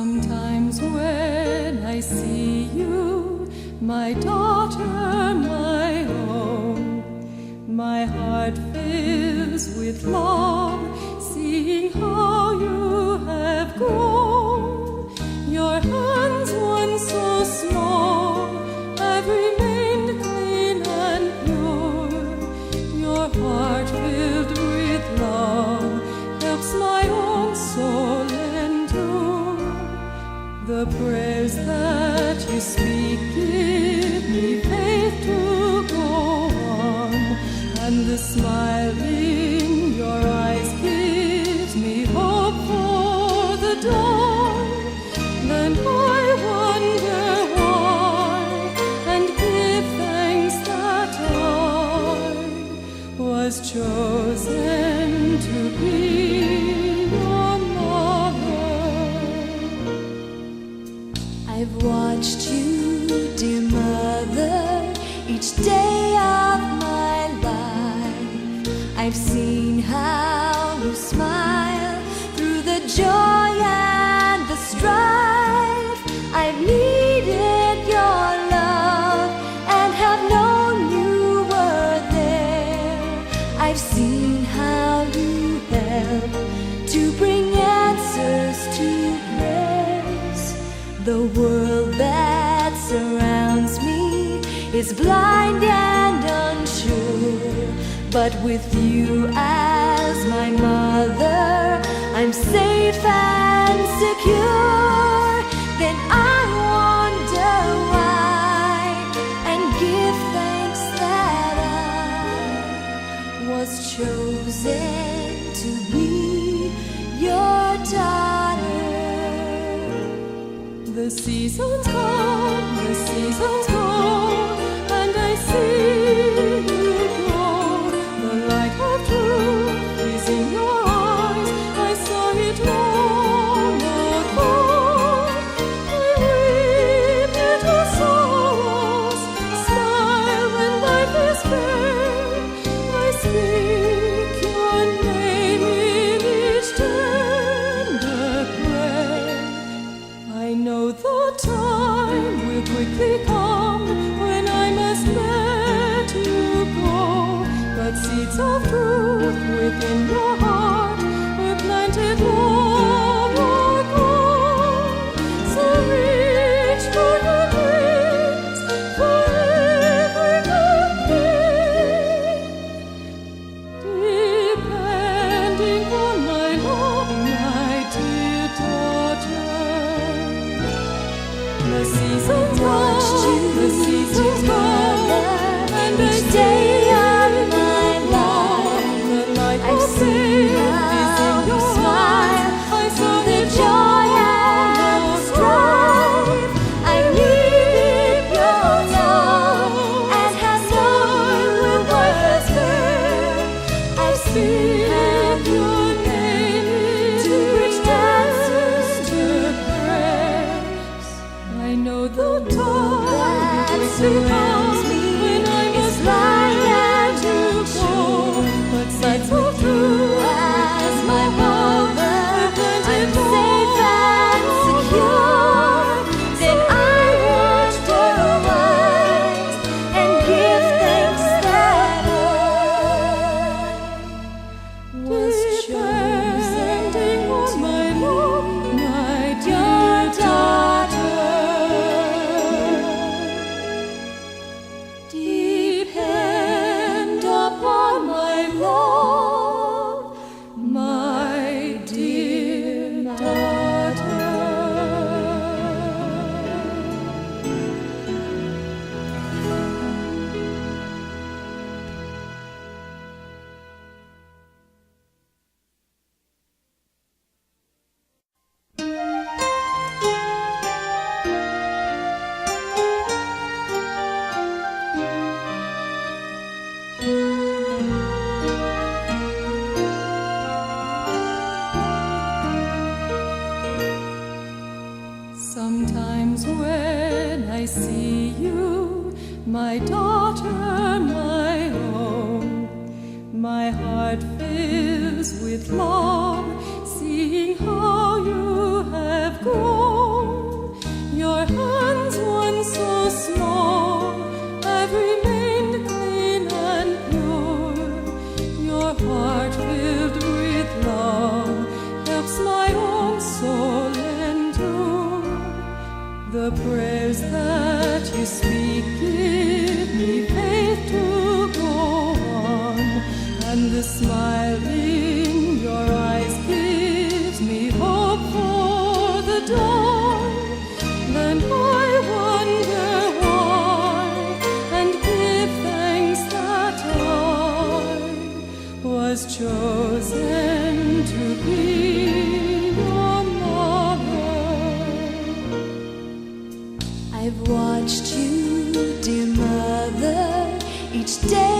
Sometimes when I see you, my daughter, my own, my heart fills with love, seeing how you have grown. Your hands, once so small, have remained clean and pure. Your heart filled with love helps my own soul endure. The prayers that you speak give me faith to go on, and the smile in your eyes gives me hope for the dawn. Then I wonder why, and give thanks that I was chosen to be your mother. I've watched you, dear mother, each day of my life. I've seen how you smile through the joy and the strife. I've needed your love and have known you were there. I've seen how you help to bring answers to prayers. The world that surrounds me is blind and unsure, but with you as my mother, I'm safe and secure. Then I wonder why, and give thanks that I was chosen to be your daughter. The seasons come, the seasons go, and I see you grow. The light of truth is in your eyes, I saw it long ago. I weep little sorrows, smile when life is fair. I speak your name in each tender prayer. I know the time will quickly come when I must let you go, but seeds of truth within your heart were planted long ago. So reach for your dreams, forever complete, depending on my love, my dear daughter. The seasons come, the seasons go, and I Each day of my life, the light I've of seen faith is in how you your smile eyes. I saw the it joy long and the ago. strife. I needed your love and have known you were worth it. I've seen how you help to bring answers to prayers. I know the time that quickly surrounds comes me when I is must blind let and you go, unsure, but but seeds of with you truth as my mother, I'm planted safe and secure. Then I wonder why, and give thanks that I was chosen depending on to my be love, my your dear daughter. Depend upon my love, my dear daughter. Sometimes when I see you, my daughter, my own, my heart fills with love, seeing how you have grown. I've watched you, dear mother, each day